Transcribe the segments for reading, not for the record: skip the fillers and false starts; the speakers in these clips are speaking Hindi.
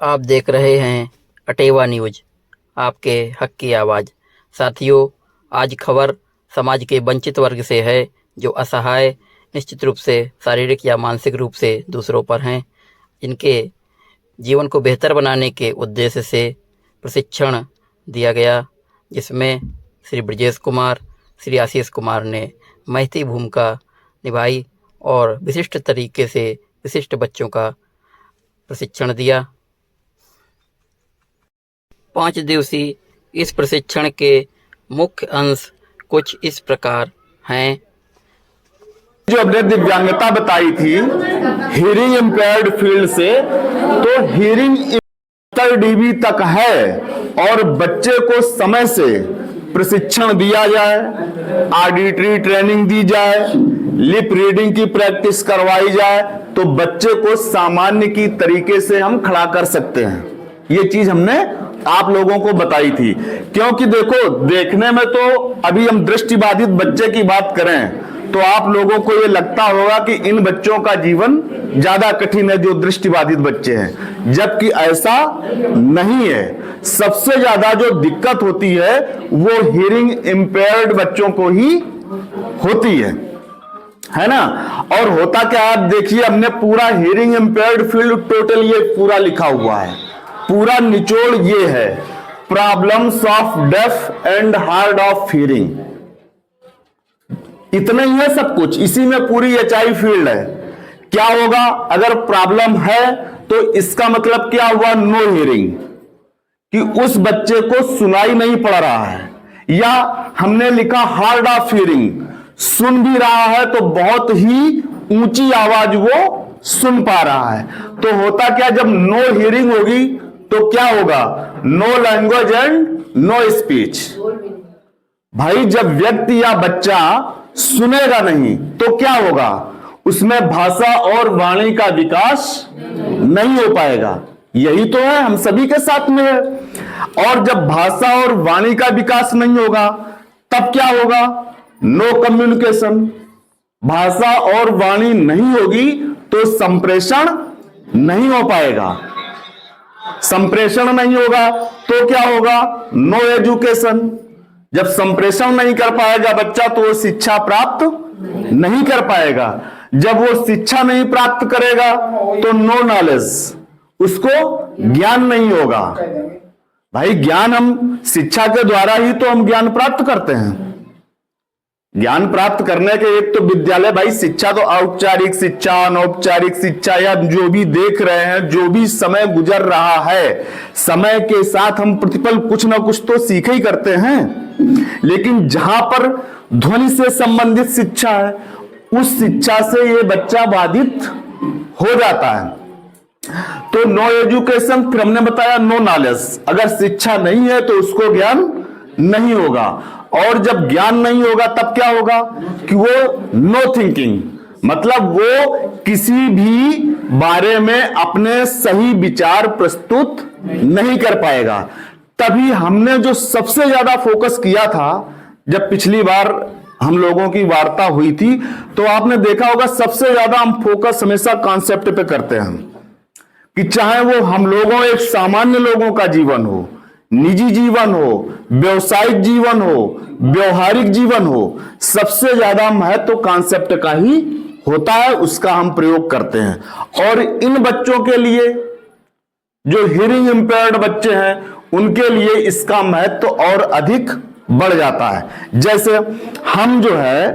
आप देख रहे हैं अटेवा न्यूज़, आपके हक की आवाज़। साथियों, आज खबर समाज के वंचित वर्ग से है, जो असहाय, निश्चित रूप से शारीरिक या मानसिक रूप से दूसरों पर हैं। इनके जीवन को बेहतर बनाने के उद्देश्य से प्रशिक्षण दिया गया, जिसमें श्री ब्रजेश कुमार, श्री आशीष कुमार ने महती भूमिका निभाई और विशिष्ट तरीके से विशिष्ट बच्चों का प्रशिक्षण दिया। 5 दिवसीय इस प्रशिक्षण के मुख्य अंश कुछ इस प्रकार हैं। जो हमने दिव्यांगता बताई थी हियरिंग इम्पेयर्ड फील्ड से, तो हियरिंग 70 dB तक है और बच्चे को समय से प्रशिक्षण दिया जाए, ऑडिटरी ट्रेनिंग दी जाए, लिप रीडिंग की प्रैक्टिस करवाई जाए, तो बच्चे को सामान्य की तरीके से हम खड़ा कर सकते हैं। ये चीज हमने आप लोगों को बताई थी, क्योंकि देखो, देखने में तो अभी हम दृष्टिबाधित बच्चे की बात करें तो आप लोगों को ये लगता होगा कि इन बच्चों का जीवन ज्यादा कठिन है जो दृष्टिबाधित बच्चे हैं, जबकि ऐसा नहीं है। सबसे ज्यादा जो दिक्कत होती है वो हियरिंग इम्पेयर्ड बच्चों को ही होती है ना। और होता क्या, आप देखिए, हमने पूरा हियरिंग इम्पेयर्ड फील्ड टोटल ये पूरा लिखा हुआ है। पूरा निचोड़ ये है, problems of deaf and hard of hearing. इतना ही है सब कुछ, इसी में पूरी एचआई फील्ड है। क्या होगा अगर प्रॉब्लम है, तो इसका मतलब क्या हुआ, नो हियरिंग, कि उस बच्चे को सुनाई नहीं पड़ रहा है। या हमने लिखा हार्ड ऑफ हियरिंग, सुन भी रहा है तो बहुत ही ऊंची आवाज वो सुन पा रहा है। तो होता क्या, जब नो हियरिंग होगी तो क्या होगा, no language and no speech. भाई, जब व्यक्ति या बच्चा सुनेगा नहीं तो क्या होगा, उसमें भाषा और वाणी का विकास नहीं हो पाएगा। यही तो है, हम सभी के साथ में है। और जब भाषा और वाणी का विकास नहीं होगा तब क्या होगा, नो कम्युनिकेशन। भाषा और वाणी नहीं होगी तो संप्रेषण नहीं हो पाएगा। संप्रेषण नहीं होगा तो क्या होगा, नो एजुकेशन। जब संप्रेषण नहीं कर पाएगा बच्चा तो वो शिक्षा प्राप्त नहीं कर पाएगा। जब वो शिक्षा नहीं प्राप्त करेगा तो नो नॉलेज, उसको ज्ञान नहीं होगा। भाई, ज्ञान हम शिक्षा के द्वारा ही तो हम ज्ञान प्राप्त करते हैं। ज्ञान प्राप्त करने के एक तो विद्यालय, भाई शिक्षा तो औपचारिक शिक्षा, अनौपचारिक शिक्षा, या जो भी देख रहे हैं, जो भी समय गुजर रहा है, समय के साथ हम प्रतिपल कुछ ना कुछ तो सीख ही करते हैं। लेकिन जहां पर ध्वनि से संबंधित शिक्षा है, उस शिक्षा से ये बच्चा बाधित हो जाता है। तो नो एजुकेशन, फिर हमने बताया नो नॉलेज। अगर शिक्षा नहीं है तो उसको ज्ञान नहीं होगा, और जब ज्ञान नहीं होगा तब क्या होगा कि वो नो थिंकिंग, मतलब वो किसी भी बारे में अपने सही विचार प्रस्तुत नहीं कर पाएगा। तभी हमने जो सबसे ज्यादा फोकस किया था, जब पिछली बार हम लोगों की वार्ता हुई थी, तो आपने देखा होगा सबसे ज्यादा हम फोकस हमेशा कॉन्सेप्ट पे करते हैं कि चाहे वो हम लोगों, एक सामान्य लोगों का जीवन हो, निजी जीवन हो, व्यवसायिक जीवन हो, व्यवहारिक जीवन हो, सबसे ज्यादा महत्व कॉन्सेप्ट का ही होता है, उसका हम प्रयोग करते हैं। और इन बच्चों के लिए, जो हियरिंग इंपेयर्ड बच्चे हैं, उनके लिए इसका महत्व और अधिक बढ़ जाता है। जैसे हम जो है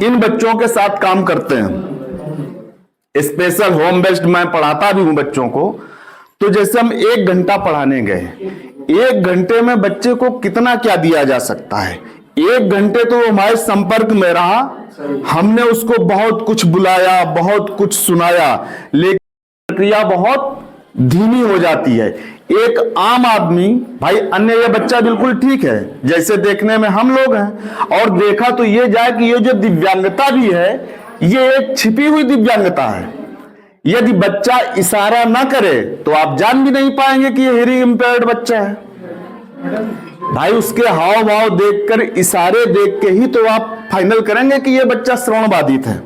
इन बच्चों के साथ काम करते हैं, स्पेशल होम बेस्ड मैं पढ़ाता भी हूं बच्चों को। तो जैसे हम 1 घंटा पढ़ाने गए, 1 घंटे में बच्चे को कितना क्या दिया जा सकता है। 1 घंटे तो हमारे संपर्क में रहा, हमने उसको बहुत कुछ बुलाया, बहुत कुछ सुनाया, लेकिन प्रक्रिया बहुत धीमी हो जाती है। एक आम आदमी, भाई अन्य ये बच्चा बिल्कुल ठीक है जैसे देखने में हम लोग हैं, और देखा तो ये जाए कि ये जो दिव्यांगता भी है, ये एक छिपी हुई दिव्यांगता है। यदि बच्चा इशारा ना करे तो आप जान भी नहीं पाएंगे कि ये हियरिंग इंपेयर्ड बच्चा है। भाई, उसके हाव भाव देखकर, इशारे देख के ही तो आप फाइनल करेंगे कि ये बच्चा श्रवण बाधित है।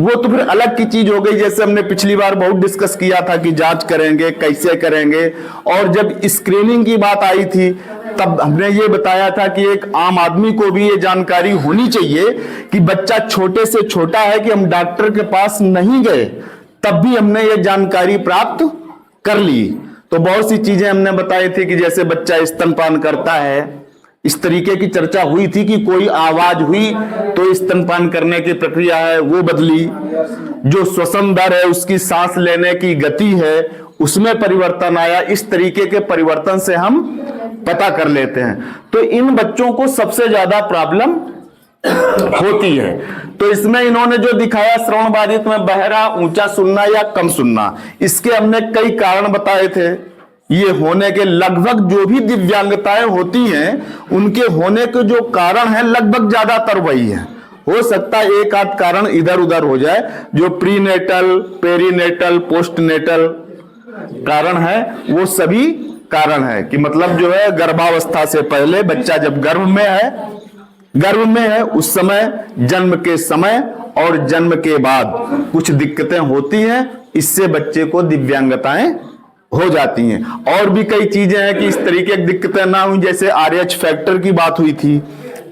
वो तो फिर अलग की चीज हो गई। जैसे हमने पिछली बार बहुत डिस्कस किया था कि जांच करेंगे, कैसे करेंगे, और जब स्क्रीनिंग की बात आई थी तब हमने ये बताया था कि एक आम आदमी को भी ये जानकारी होनी चाहिए कि बच्चा छोटे से छोटा है कि हम डॉक्टर के पास नहीं गए तब भी हमने ये जानकारी प्राप्त कर ली। तो बहुत सी चीजें हमने बताई थी कि जैसे बच्चा स्तनपान करता है, इस तरीके की चर्चा हुई थी कि कोई आवाज हुई तो स्तनपान करने की प्रक्रिया है वो बदली, जो श्वसन दर है, उसकी सांस लेने की गति है, उसमें परिवर्तन आया। इस तरीके के परिवर्तन से हम पता कर लेते हैं। तो इन बच्चों को सबसे ज्यादा प्रॉब्लम होती है। तो इसमें इन्होंने जो दिखाया श्रवण बाधित में बहरा, ऊंचा सुनना या कम सुनना, इसके हमने कई कारण बताए थे। ये होने के लगभग जो भी दिव्यांगताएं होती हैं उनके होने के जो कारण हैं लगभग ज्यादातर वही है। हो सकता है एक आध कारण इधर उधर हो जाए, जो प्रीनेटल, पेरीनेटल, पोस्टनेटल कारण है वो सभी कारण है कि मतलब जो है गर्भावस्था से पहले बच्चा जब गर्भ में है उस समय, जन्म के समय और जन्म के बाद कुछ दिक्कतें होती हैं, इससे बच्चे को दिव्यांगताएं हो जाती हैं। और भी कई चीजें हैं कि इस तरीके की दिक्कतें ना हुई, जैसे RH फैक्टर की बात हुई थी,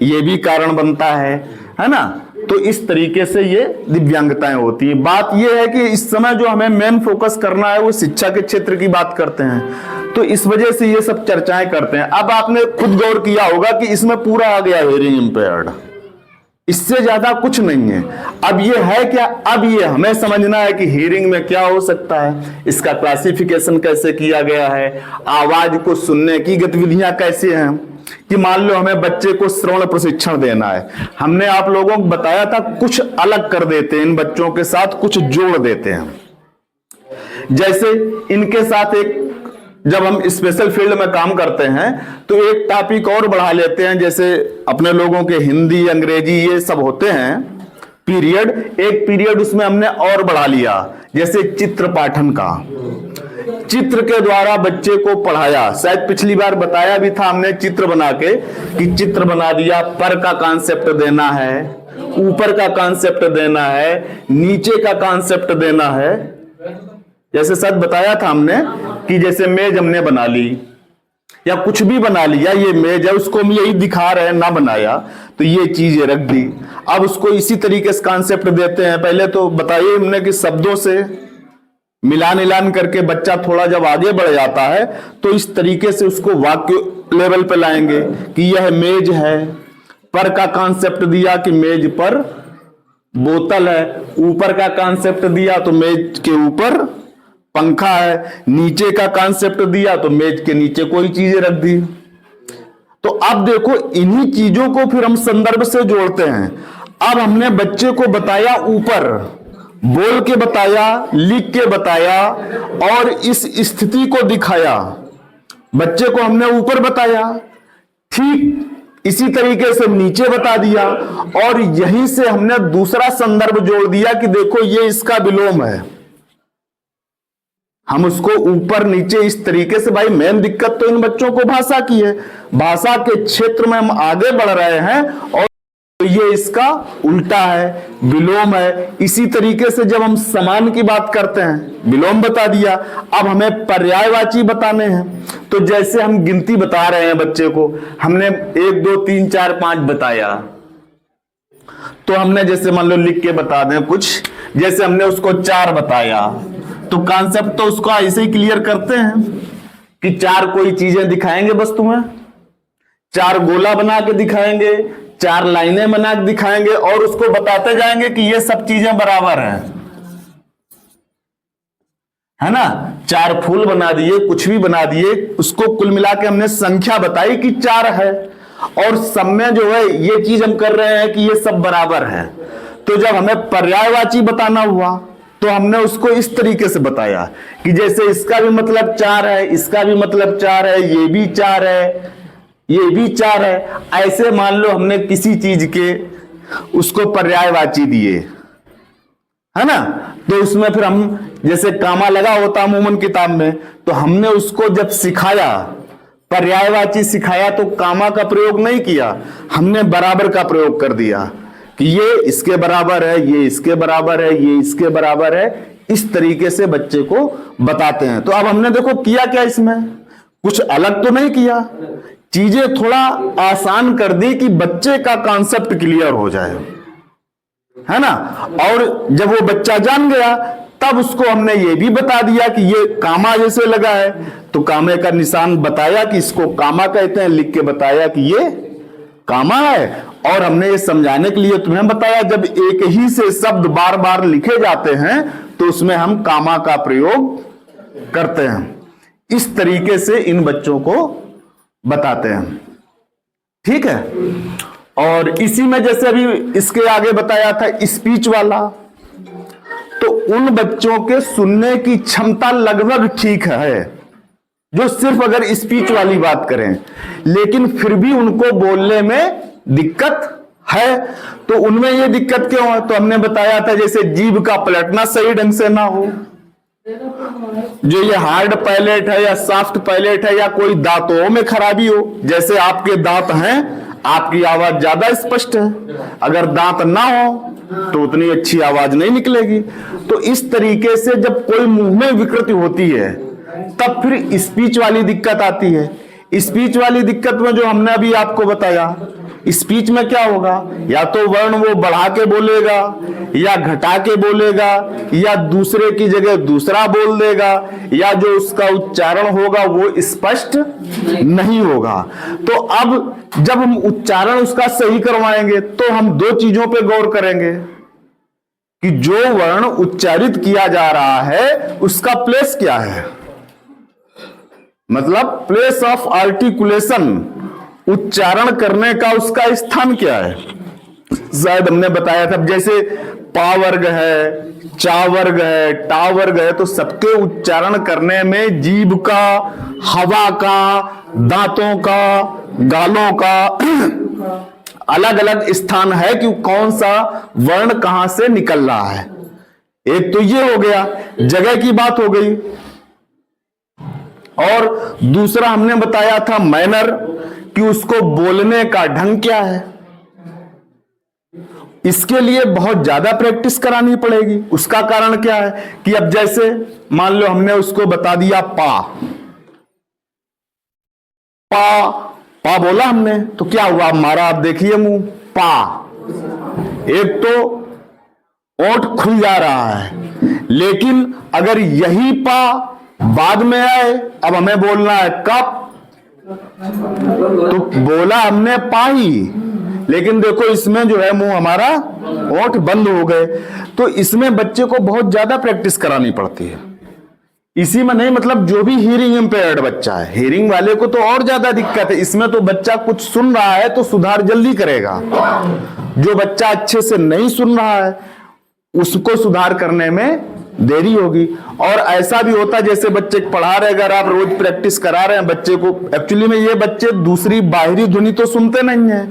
ये भी कारण बनता है ना। तो इस तरीके से ये दिव्यांगताएं होती हैं। बात ये है कि इस समय जो हमें मेन फोकस करना है वो शिक्षा के क्षेत्र की बात करते हैं, तो इस वजह से ये सब चर्चाएं करते हैं। अब आपने खुद गौर किया होगा कि इसमें पूरा आ गया हियरिंग इंपेयर्ड, इससे ज्यादा कुछ नहीं है। अब ये है क्या, अब ये हमें समझना है कि हियरिंग में क्या हो सकता है, इसका क्लासिफिकेशन कैसे किया गया है, आवाज को सुनने की गतिविधियां कैसे हैं। कि मान लो हमें बच्चे को श्रवण प्रशिक्षण देना है, हमने आप लोगों को बताया था कुछ अलग कर देते हैं, इन बच्चों के साथ कुछ जोड़ देते हैं। जैसे इनके साथ एक, जब हम स्पेशल फील्ड में काम करते हैं तो एक टॉपिक और बढ़ा लेते हैं। जैसे अपने लोगों के हिंदी, अंग्रेजी ये सब होते हैं पीरियड, एक पीरियड उसमें हमने और बढ़ा लिया, जैसे चित्र पाठन का। चित्र के द्वारा बच्चे को पढ़ाया, शायद पिछली बार बताया भी था हमने चित्र बना के, कि चित्र बना दिया, पर का कॉन्सेप्ट देना है, ऊपर का कॉन्सेप्ट देना है, नीचे का कॉन्सेप्ट देना है। जैसे सच बताया था हमने कि जैसे मेज हमने बना ली या कुछ भी बना लिया, ये मेज है, उसको हम यही दिखा रहे हैं, ना बनाया तो ये चीजें रख दी। अब उसको इसी तरीके से कॉन्सेप्ट देते हैं। पहले तो बताइए हमने कि शब्दों से मिलान करके बच्चा थोड़ा जब आगे बढ़ जाता है तो इस तरीके से उसको वाक्य लेवल पे लाएंगे कि यह मेज है, पर का कॉन्सेप्ट दिया कि मेज पर बोतल है, ऊपर का कॉन्सेप्ट दिया तो मेज के ऊपर पंखा है, नीचे का कॉन्सेप्ट दिया तो मेज के नीचे कोई चीजें रख दी। तो अब देखो इन्हीं चीजों को फिर हम संदर्भ से जोड़ते हैं। अब हमने बच्चे को बताया ऊपर, बोल के बताया, लिख के बताया और इस स्थिति को दिखाया। बच्चे को हमने ऊपर बताया, ठीक इसी तरीके से नीचे बता दिया और यहीं से हमने दूसरा संदर्भ जोड़ दिया कि देखो ये इसका विलोम है। हम उसको ऊपर नीचे इस तरीके से, भाई मेन दिक्कत तो इन बच्चों को भाषा की है, भाषा के क्षेत्र में हम आगे बढ़ रहे हैं और ये इसका उल्टा है, विलोम है। इसी तरीके से जब हम समान की बात करते हैं, विलोम बता दिया, अब हमें पर्यायवाची बताने हैं। तो जैसे हम गिनती बता रहे हैं बच्चे को, हमने 1 2 3 4 5 बताया, तो हमने जैसे मान लो लिख के बता दें कुछ, जैसे हमने उसको 4 बताया तो कॉन्सेप्ट तो उसको ऐसे ही क्लियर करते हैं कि 4 कोई चीजें दिखाएंगे बस तुम्हें, 4 गोला बना के दिखाएंगे, 4 लाइनें बना के दिखाएंगे और उसको बताते जाएंगे कि ये सब चीजें बराबर हैं, है ना। 4 फूल बना दिए, कुछ भी बना दिए, उसको कुल मिला के हमने संख्या बताई कि 4 है और सब में जो है ये चीज हम कर रहे हैं कि ये सब बराबर है। तो जब हमें पर्यायवाची बताना हुआ तो हमने उसको इस तरीके से बताया कि जैसे इसका भी मतलब 4 है, इसका भी मतलब 4 है, ये भी 4 है, ये भी 4 है। ऐसे मान लो हमने किसी चीज के उसको पर्यायवाची दिए, है ना, तो उसमें फिर हम जैसे कामा लगा होता अमूमन किताब में, तो हमने उसको जब सिखाया, पर्यायवाची सिखाया, तो कामा का प्रयोग नहीं किया, हमने बराबर का प्रयोग कर दिया कि ये इसके बराबर है, ये इसके बराबर है, ये इसके बराबर है, इस तरीके से बच्चे को बताते हैं। तो अब हमने देखो किया क्या, इसमें कुछ अलग तो नहीं किया, चीजें थोड़ा आसान कर दी कि बच्चे का कॉन्सेप्ट क्लियर हो जाए, है ना। और जब वो बच्चा जान गया तब उसको हमने ये भी बता दिया कि ये कामा जैसे लगा है तो कामे का निशान बताया कि इसको कामा कहते हैं, लिख के बताया कि ये कामा है। और हमने ये समझाने के लिए तुम्हें बताया जब एक ही से शब्द बार बार लिखे जाते हैं तो उसमें हम कामा का प्रयोग करते हैं। इस तरीके से इन बच्चों को बताते हैं, ठीक है। और इसी में जैसे अभी इसके आगे बताया था स्पीच वाला, तो उन बच्चों के सुनने की क्षमता लगभग ठीक है जो सिर्फ अगर स्पीच वाली बात करें, लेकिन फिर भी उनको बोलने में दिक्कत है। तो उनमें ये दिक्कत क्यों है, तो हमने बताया था जैसे जीभ का पलटना सही ढंग से ना हो, जो ये हार्ड पैलेट है या सॉफ्ट पैलेट है, या कोई दांतों में खराबी हो, जैसे आपके दांत हैं आपकी आवाज ज्यादा स्पष्ट है, अगर दांत ना हो तो उतनी अच्छी आवाज नहीं निकलेगी। तो इस तरीके से जब कोई मुंह में विकृति होती है तब फिर स्पीच वाली दिक्कत आती है। स्पीच वाली दिक्कत में जो हमने अभी आपको बताया, स्पीच में क्या होगा, या तो वर्ण वो बढ़ा के बोलेगा या घटा के बोलेगा या दूसरे की जगह दूसरा बोल देगा, या जो उसका उच्चारण होगा वो स्पष्ट नहीं होगा। तो अब जब हम उच्चारण उसका सही करवाएंगे तो हम दो चीजों पे गौर करेंगे कि जो वर्ण उच्चारित किया जा रहा है उसका प्लेस क्या है, मतलब प्लेस ऑफ आर्टिकुलेशन, उच्चारण करने का उसका स्थान क्या है। शायद हमने बताया था जैसे पा वर्ग है, चा वर्ग है, टा वर्ग है, तो सबके उच्चारण करने में जीभ का, हवा का, दांतों का, गालों का अलग अलग स्थान है कि कौन सा वर्ण कहां से निकल रहा है। एक तो ये हो गया, जगह की बात हो गई। और दूसरा हमने बताया था मैनर, कि उसको बोलने का ढंग क्या है। इसके लिए बहुत ज्यादा प्रैक्टिस करानी पड़ेगी। उसका कारण क्या है कि अब जैसे मान लो हमने उसको बता दिया पा, पा पा बोला हमने, तो क्या हुआ हमारा, आप देखिए मुंह पा, एक तो ओंठ खुल जा रहा है, लेकिन अगर यही पा बाद में आए, अब हमें बोलना है कप, तो बोला हमने पाही, लेकिन देखो इसमें जो है मुंह हमारा ओंठ बंद हो गए। तो इसमें बच्चे को बहुत ज्यादा प्रैक्टिस करानी पड़ती है। इसी में नहीं, मतलब जो भी हियरिंग इंपेयर्ड बच्चा है, हियरिंग वाले को तो और ज्यादा दिक्कत है। इसमें तो बच्चा कुछ सुन रहा है तो सुधार जल्दी करेगा, जो बच्चा अच्छे से नहीं सुन रहा है उसको सुधार करने में देरी होगी। और ऐसा भी होता है जैसे बच्चे पढ़ा रहे, अगर आप रोज प्रैक्टिस करा रहे हैं बच्चे को, एक्चुअली में ये बच्चे दूसरी बाहरी ध्वनि तो सुनते नहीं है,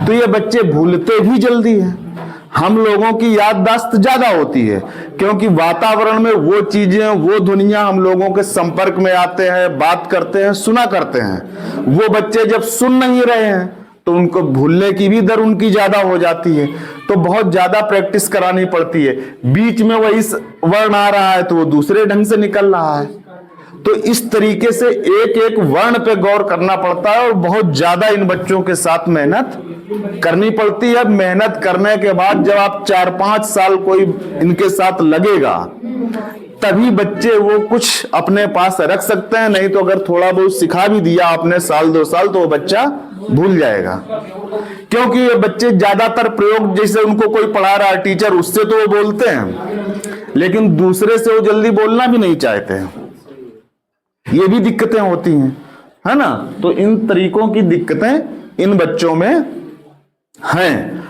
तो ये बच्चे भूलते भी जल्दी हैं। हम लोगों की याददाश्त ज्यादा होती है क्योंकि वातावरण में वो चीजें, वो ध्वनियां हम लोगों के संपर्क में आते हैं, बात करते हैं, सुना करते हैं। वो बच्चे जब सुन नहीं रहे हैं तो उनको भूलने की भी दर उनकी ज्यादा हो जाती है। तो बहुत ज्यादा प्रैक्टिस करानी पड़ती है। बीच में वही वर्ण आ रहा है तो वो दूसरे ढंग से निकल रहा है। तो इस तरीके से एक एक वर्ण पे गौर करना पड़ता है और बहुत ज्यादा इन बच्चों के साथ मेहनत करनी पड़ती है। मेहनत करने के बाद जब आप 4-5 साल कोई इनके साथ लगेगा तभी बच्चे वो कुछ अपने पास रख सकते हैं, नहीं तो अगर थोड़ा बहुत सिखा भी दिया आपने 1-2 साल तो वो बच्चा भूल जाएगा। क्योंकि ये बच्चे ज्यादातर प्रयोग जैसे उनको कोई पढ़ा रहा है टीचर, उससे तो वो बोलते हैं लेकिन दूसरे से वो जल्दी बोलना भी नहीं चाहते हैं। ये भी दिक्कतें होती हैं, है ना। तो इन तरीकों की दिक्कतें इन बच्चों में हैं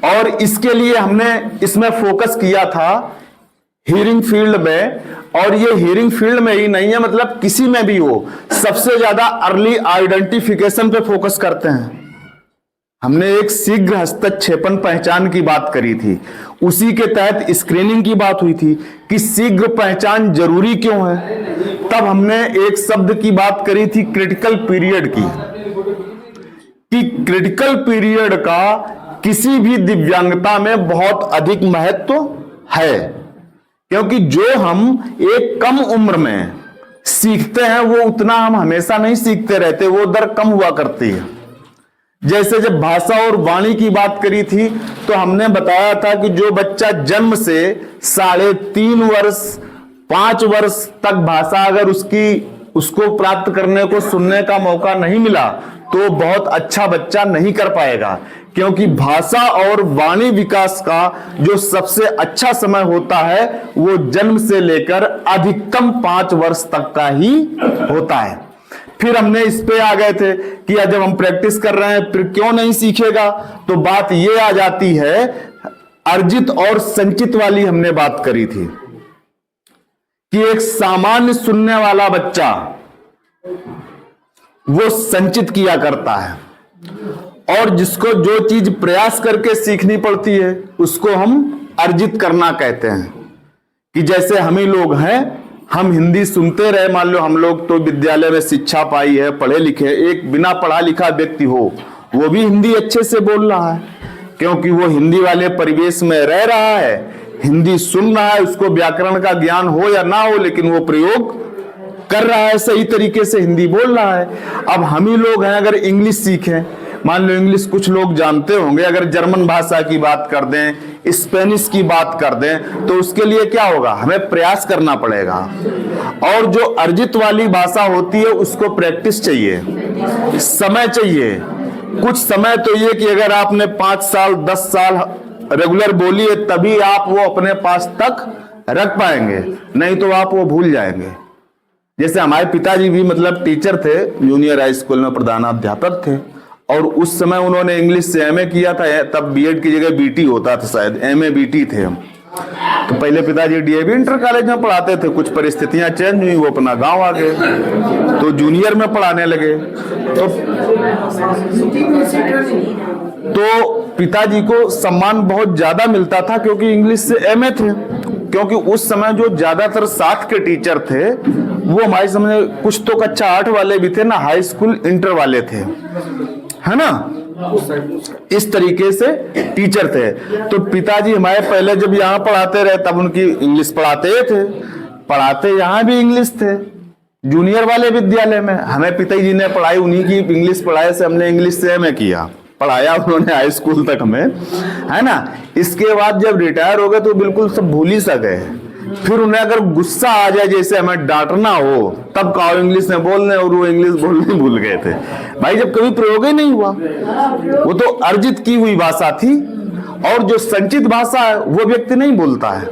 और इसके लिए हमने इसमें फोकस किया था हियरिंग फील्ड में। और ये हियरिंग फील्ड में ही नहीं है, मतलब किसी में भी हो, सबसे ज्यादा अर्ली आइडेंटिफिकेशन पे फोकस करते हैं। हमने एक शीघ्र हस्तक्षेपण पहचान की बात करी थी, उसी के तहत स्क्रीनिंग की बात हुई थी कि शीघ्र पहचान जरूरी क्यों है। तब हमने एक शब्द की बात करी थी क्रिटिकल पीरियड की, कि क्रिटिकल पीरियड का किसी भी दिव्यांगता में बहुत अधिक महत्व है, क्योंकि जो हम एक कम उम्र में सीखते हैं वो उतना हम हमेशा नहीं सीखते रहते, वो दर कम हुआ करती है। जैसे जब भाषा और वाणी की बात करी थी तो हमने बताया था कि जो बच्चा जन्म से 3.5 वर्ष 5 वर्ष तक भाषा अगर उसको प्राप्त करने को सुनने का मौका नहीं मिला तो बहुत अच्छा बच्चा नहीं कर पाएगा, क्योंकि भाषा और वाणी विकास का जो सबसे अच्छा समय होता है वो जन्म से लेकर अधिकतम 5 वर्ष तक का ही होता है। फिर हमने इस पे आ गए थे कि जब हम प्रैक्टिस कर रहे हैं फिर क्यों नहीं सीखेगा, तो बात ये आ जाती है, अर्जित और संचित वाली हमने बात करी थी कि एक सामान्य सुनने वाला बच्चा वो संचित किया करता है, और जिसको जो चीज प्रयास करके सीखनी पड़ती है उसको हम अर्जित करना कहते हैं। कि जैसे हम ही लोग हैं, हम हिंदी सुनते रहे, मान लो हम लोग तो विद्यालय में शिक्षा पाई है, पढ़े लिखे, एक बिना पढ़ा लिखा व्यक्ति हो वो भी हिंदी अच्छे से बोल रहा है, क्योंकि वो हिंदी वाले परिवेश में रह रहा है, हिंदी सुन रहा है, उसको व्याकरण का ज्ञान हो या ना हो लेकिन वो प्रयोग कर रहा है, सही तरीके से हिंदी बोल रहा है। अब हम ही लोग हैं, अगर इंग्लिश सीखें, मान लो इंग्लिश कुछ लोग जानते होंगे, अगर जर्मन भाषा की बात कर दें, स्पेनिश की बात कर दें, तो उसके लिए क्या होगा, हमें प्रयास करना पड़ेगा। और जो अर्जित वाली भाषा होती है उसको प्रैक्टिस चाहिए, समय चाहिए। कुछ समय तो ये कि अगर आपने 5 साल 10 साल रेगुलर बोली है तभी आप वो अपने पास तक रख पाएंगे, नहीं तो आप वो भूल जाएंगे। जैसे हमारे पिताजी भी मतलब टीचर थे, जूनियर हाई स्कूल में प्रधानाध्यापक थे, और उस समय उन्होंने इंग्लिश से एमए किया था, तब बीएड की जगह बीटी होता था, शायद एमए बीटी थे हम। तो पहले पिताजी डीएवी इंटर कॉलेज में पढ़ाते थे, कुछ परिस्थितियां चेंज हुई, वो अपना गांव आ गए तो जूनियर में पढ़ाने लगे। तो पिताजी को सम्मान बहुत ज्यादा मिलता था क्योंकि इंग्लिश से एमए थे, क्योंकि उस समय जो ज्यादातर साथ के टीचर थे वो हमारे समझ कुछ तो कक्षा 8 वाले भी थे ना, हाई स्कूल इंटर वाले थे, है ना, इस तरीके से टीचर थे। तो पिताजी हमारे पहले जब यहाँ पढ़ाते रहे तब उनकी इंग्लिश पढ़ाते थे, पढ़ाते यहाँ भी इंग्लिश थे जूनियर वाले विद्यालय में। हमें पिताजी ने पढ़ाई, उन्हीं की इंग्लिश पढ़ाई से हमने इंग्लिश से एमए किया, पढ़ाया उन्होंने हाई स्कूल तक हमें, है ना। इसके बाद जब रिटायर हो गए तो बिल्कुल सब भूल ही सा गए। फिर उन्हें अगर गुस्सा आ जाए, जैसे हमें डांटना हो, तब कहो इंग्लिश में बोलने, और वो इंग्लिश बोलने भूल गए थे। भाई जब कभी प्रयोग ही नहीं हुआ, वो तो अर्जित की हुई भाषा थी, और जो संचित भाषा है वो व्यक्ति नहीं बोलता है।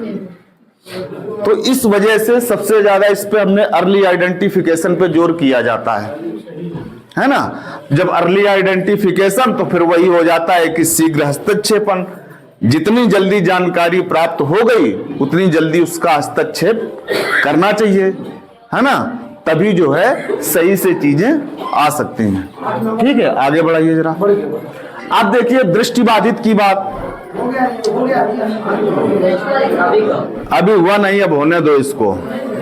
तो इस वजह से सबसे ज्यादा इस पे हमने अर्ली आइडेंटिफिकेशन पे जोर किया जाता है ना। जब अर्ली आइडेंटिफिकेशन तो फिर वही हो जाता है कि शीघ्र हस्तक्षेपन, जितनी जल्दी जानकारी प्राप्त हो गई उतनी जल्दी उसका हस्तक्षेप करना चाहिए, है ना, तभी जो है सही से चीजें आ सकती हैं। ठीक है, आगे बढ़ाइए जरा। आप देखिए दृष्टिबाधित की बात अभी हुआ नहीं, अब होने दो इसको।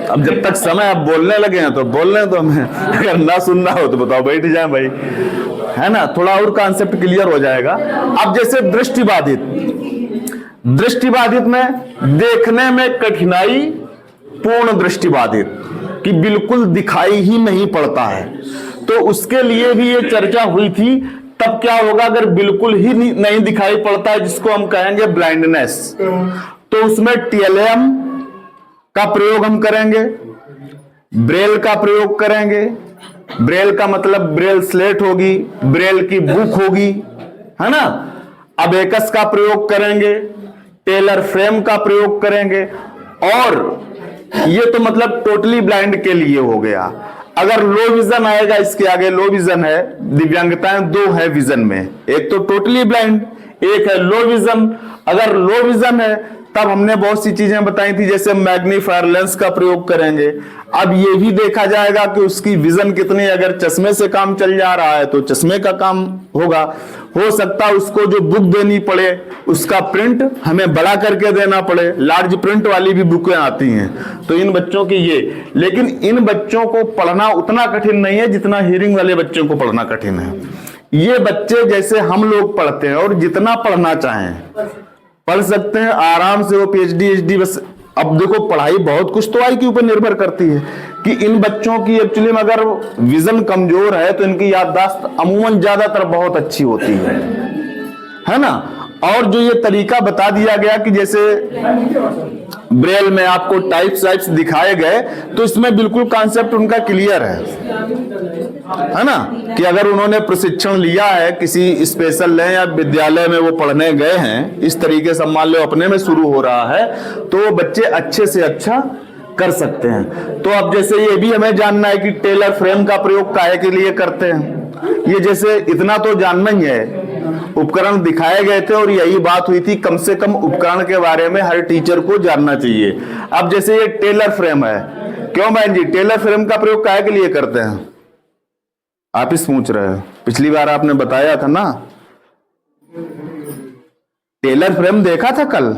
अब जब तक समय अब बोलने लगे हैं तो बोलने दो, हमें अगर ना सुनना हो तो बताओ, बैठ जाए भाई, है ना, थोड़ा और कॉन्सेप्ट क्लियर हो जाएगा। अब जैसे दृष्टिबाधित में देखने में कठिनाई, पूर्ण दृष्टिबाधित कि बिल्कुल दिखाई ही नहीं पड़ता है, तो उसके लिए भी ये चर्चा हुई थी। तब क्या होगा अगर बिल्कुल ही नहीं दिखाई पड़ता है, जिसको हम कहेंगे ब्लाइंडनेस, तो उसमें टीएलएम का प्रयोग हम करेंगे, ब्रेल का प्रयोग करेंगे। ब्रेल का मतलब ब्रेल स्लेट होगी, ब्रेल की बुक होगी, है ना। अबेकस का प्रयोग करेंगे, टेलर फ्रेम का प्रयोग करेंगे, और ये तो मतलब टोटली ब्लाइंड के लिए हो गया। अगर लो विजन आएगा, इसके आगे लो विजन है, दिव्यांगताएं 2 है विजन में, एक तो टोटली ब्लाइंड, एक है लो विजन। अगर लो विजन है तब हमने बहुत सी चीजें बताई थी, जैसे मैग्नीफायर लेंस का प्रयोग करेंगे। अब ये भी देखा जाएगा कि उसकी विजन कितनी, अगर चश्मे से काम चल जा रहा है तो चश्मे का काम होगा। हो सकता है उसको जो बुक देनी पड़े उसका प्रिंट हमें बड़ा करके देना पड़े, लार्ज प्रिंट वाली भी बुकें आती हैं, तो इन बच्चों की ये। लेकिन इन बच्चों को पढ़ना उतना कठिन नहीं है जितना हियरिंग वाले बच्चों को पढ़ना कठिन है। ये बच्चे जैसे हम लोग पढ़ते हैं और जितना पढ़ना चाहें पढ़ सकते हैं आराम से, वो पीएचडी एचडी बस। अब देखो पढ़ाई बहुत कुछ तो आई के ऊपर निर्भर करती है कि इन बच्चों की एक्चुअली में अगर विजन कमजोर है तो इनकी याददाश्त अमूमन ज्यादातर बहुत अच्छी होती है ना। और जो ये तरीका बता दिया गया कि जैसे ब्रेल में आपको टाइप्स दिखाए गए, तो इसमें बिल्कुल कॉन्सेप्ट उनका क्लियर है ना, कि अगर उन्होंने प्रशिक्षण लिया है किसी स्पेशल ले या विद्यालय में वो पढ़ने गए हैं, इस तरीके से मान लो अपने में शुरू हो रहा है, तो वो बच्चे अच्छे से अच्छा कर सकते हैं। तो अब जैसे ये भी हमें जानना है कि टेलर फ्रेम का प्रयोग काहे के लिए करते हैं। ये जैसे इतना तो जानना ही है, उपकरण दिखाए गए थे और यही बात हुई थी, कम से कम उपकरण के बारे में हर टीचर को जानना चाहिए। अब जैसे ये टेलर फ्रेम है, क्यों बहन जी टेलर फ्रेम का प्रयोग काहे के लिए करते हैं? आप ही पूछ रहे हो, पिछली बार आपने बताया था ना। टेलर फ्रेम देखा था कल,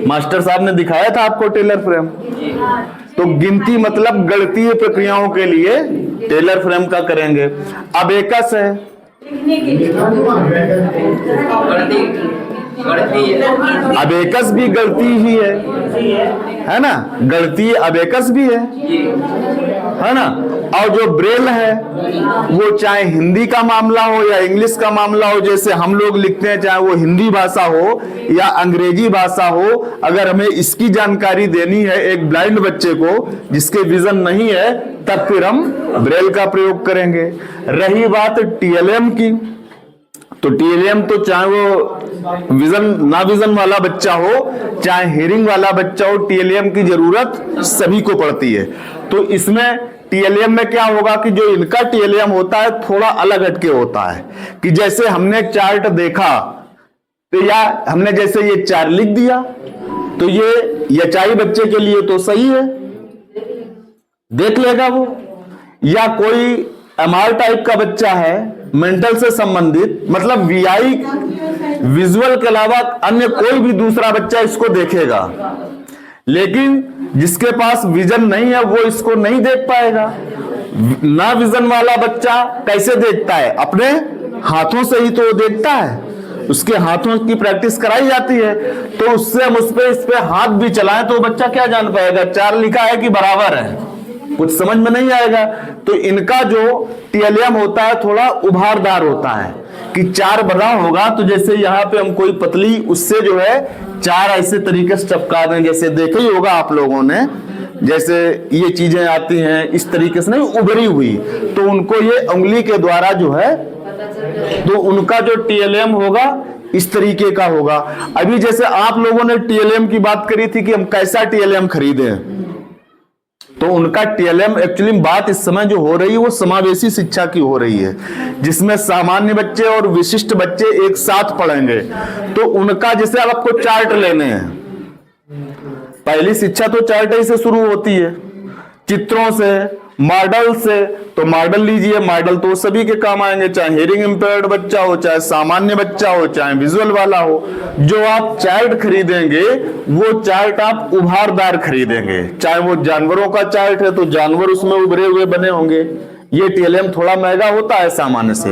मास्टर साहब ने दिखाया था आपको टेलर फ्रेम। तो गिनती मतलब गणितीय प्रक्रियाओं के लिए टेलर फ्रेम का करेंगे। अबेकस है, अबेकस भी गलती ही है ना, गलती अबेकस भी है ना। और जो ब्रेल है वो चाहे हिंदी का मामला हो या इंग्लिश का मामला हो, जैसे हम लोग लिखते हैं, चाहे वो हिंदी भाषा हो या अंग्रेजी भाषा हो, अगर हमें इसकी जानकारी देनी है एक ब्लाइंड बच्चे को जिसके विजन नहीं है, तब फिर हम ब्रेल का प्रयोग करेंगे। रही बात टीएलएम की, तो टीएलएम तो चाहे वो ना विजन वाला बच्चा हो चाहे हियरिंग वाला बच्चा हो, टीएलएम की जरूरत सभी को पड़ती है। तो इसमें टीएलएम में क्या होगा कि जो इनका टीएलएम होता है थोड़ा अलग हटके होता है, कि जैसे हमने चार्ट देखा तो या हमने जैसे ये 4 लिख दिया, तो ये एचआई बच्चे के लिए तो सही है, देख लेगा वो। या कोई एमआर टाइप का बच्चा है, मेंटल से संबंधित, मतलब वीआई विजुअल के अलावा अन्य कोई भी दूसरा बच्चा इसको देखेगा, लेकिन जिसके पास विजन नहीं है वो इसको नहीं देख पाएगा। ना विजन वाला बच्चा कैसे देखता है? अपने हाथों से ही तो वो देखता है, उसके हाथों की प्रैक्टिस कराई जाती है। तो उससे हम उस पे हाथ भी चलाएं तो बच्चा क्या जान पाएगा 4 लिखा है कि बराबर है, कुछ समझ में नहीं आएगा। तो इनका जो टीएलएम होता है थोड़ा उभारदार होता है कि 4 बना होगा, तो जैसे यहाँ पे हम कोई पतली उससे जो है 4 ऐसे तरीके से टपका दें, जैसे देखा ही होगा आप लोगों ने, जैसे ये चीजें आती हैं इस तरीके से नहीं उभरी हुई, तो उनको ये उंगली के द्वारा जो है, तो उनका जो टीएलएम होगा इस तरीके का होगा। अभी जैसे आप लोगों ने टीएलएम की बात करी थी कि हम कैसा टीएलएम खरीदें, तो उनका टीएलएम एक्चुअली बात इस समय जो हो रही है वो समावेशी शिक्षा की हो रही है, जिसमें सामान्य बच्चे और विशिष्ट बच्चे एक साथ पढ़ेंगे। तो उनका जैसे अब आपको चार्ट लेने हैं, पहली शिक्षा तो चार्ट ही से शुरू होती है, चित्रों से, मॉडल से। तो मॉडल लीजिए, मॉडल तो सभी के काम आएंगे, चाहे हियरिंग इंपेयर्ड बच्चा हो, चाहे सामान्य बच्चा हो, चाहे विजुअल वाला हो। जो आप चार्ट खरीदेंगे वो चार्ट आप उभारदार खरीदेंगे, चाहे वो जानवरों का चार्ट है तो जानवर उसमें उभरे हुए बने होंगे। ये टीएलएम थोड़ा महंगा होता है सामान्य से,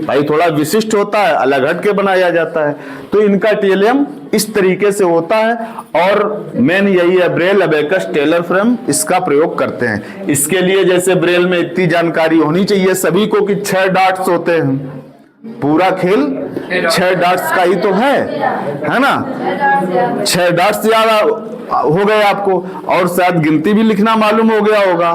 भाई थोड़ा विशिष्ट होता है, अलग हट के बनाया जाता है। तो इनका टीएलएम इस तरीके से होता है, और मेन यही है ब्रेल, अबेकस, टेलर फ्रेम, इसका प्रयोग करते हैं। इसके लिए जैसे ब्रेल में इतनी जानकारी होनी चाहिए सभी को कि 6 डॉट्स होते हैं, पूरा खेल 6 डॉट्स का ही तो है ना। 6 डॉट्स ज्यादा हो गए आपको, और शायद गिनती भी लिखना मालूम हो गया होगा।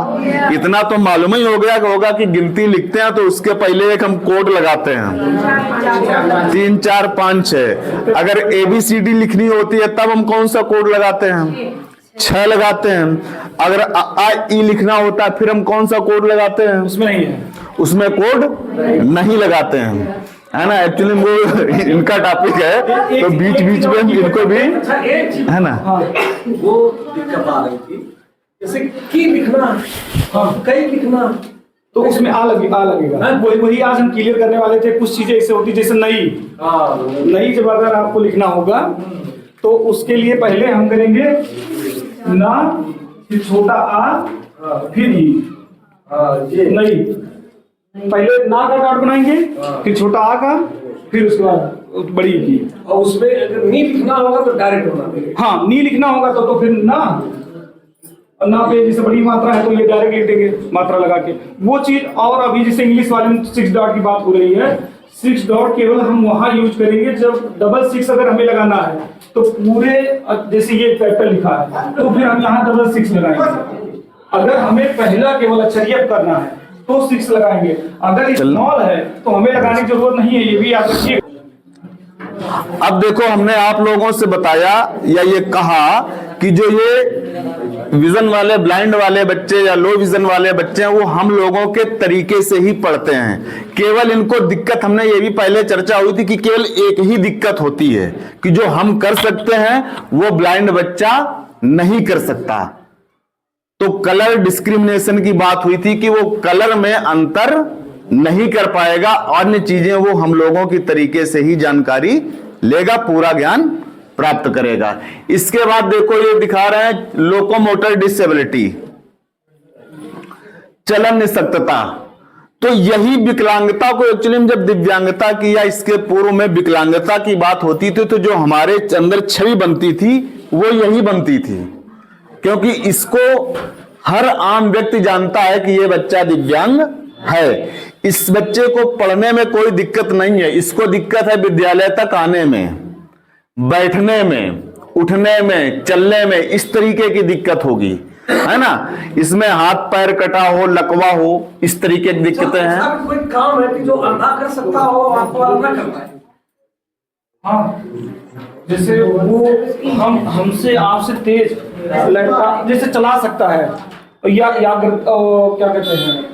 इतना तो मालूम ही हो गया होगा कि गिनती लिखते हैं तो उसके पहले एक हम कोड लगाते हैं 3 4 5 6। अगर ABCD लिखनी होती है तब हम कौन सा कोड लगाते हैं? 6 लगाते हैं। अगर आ ई लिखना होता है फिर हम कौन सा कोड लगाते हैं? उसमें नहीं है, उसमें कोड नहीं लगाते हैं, है ना। एक्चुअली वो इनका टॉपिक है, तो बीच बीच में इनको भी है ना। वो दिक्कत आ रही थी, जैसे की लिखना, कई लिखना, तो उसमें आ लगेगा। वही आज हम क्लियर करने वाले थे। कुछ चीजें ऐसे होती जैसे नई जब अगर आपको लिखना होगा तो उसके लिए पहले हम करेंगे ना, फिर छोटा आ, फिर ई, नई, पहले ना का कार्ड बनाएंगे, फिर छोटा आ का, फिर उसके बाद बड़ी की। और उसमें अगर नी लिखना होगा तो डायरेक्ट बना देंगे। हाँ, नी लिखना होगा तो फिर ना, और ना पे जैसे बड़ी मात्रा है तो ये डायरेक्ट लिख देंगे मात्रा लगा के वो चीज। और अभी जैसे इंग्लिश वाले में 6 डॉट की बात हो रही है, 6 डॉट केवल हम वहां यूज करेंगे जब डबल 6 अगर हमें लगाना है तो पूरे, जैसे ये कैपिटल लिखा है तो फिर हम यहाँ डबल 6 लगाएंगे। अगर हमें पहला केवल अक्षरियत करना है तो 6 लगाएंगे। अगर स्मॉल है तो हमें लगाने की जरूरत नहीं है, ये भी याद रखिए। अब देखो, हमने आप लोगों से बताया या ये कहा कि जो ये विजन वाले, ब्लाइंड वाले बच्चे या लो विजन वाले बच्चे हैं, वो हम लोगों के तरीके से ही पढ़ते हैं। केवल इनको दिक्कत, हमने ये भी पहले चर्चा हुई थी कि केवल एक ही दिक्कत होती है कि जो हम कर सकते हैं वो ब्लाइंड बच्चा नहीं कर सकता। तो कलर डिस्क्रिमिनेशन की बात हुई थी कि वो कलर में अंतर नहीं कर पाएगा, अन्य चीजें वो हम लोगों की तरीके से ही जानकारी लेगा, पूरा ज्ञान प्राप्त करेगा। इसके बाद देखो ये दिखा रहे हैं लोकोमोटर डिसेबिलिटी, चलन निःशक्तता। तो यही विकलांगता को एक्चुअली में जब दिव्यांगता की या इसके पूर्व में विकलांगता की बात होती थी तो जो हमारे अंदर छवि बनती थी वो यही बनती थी, क्योंकि इसको हर आम व्यक्ति जानता है कि ये बच्चा दिव्यांग है। इस बच्चे को पढ़ने में कोई दिक्कत नहीं है, इसको दिक्कत है विद्यालय तक आने में, बैठने में, उठने में, चलने में, इस तरीके की दिक्कत होगी, है ना। इसमें हाथ पैर कटा हो, लकवा हो, इस तरीके की दिक्कतें हैं। कोई काम है कि जो अंधा कर सकता हो, आपको अंधा करना है। हाँ, जैसे वो हमसे आपसे तेज लड़का जैसे चला सकता है या क्या कहते हैं,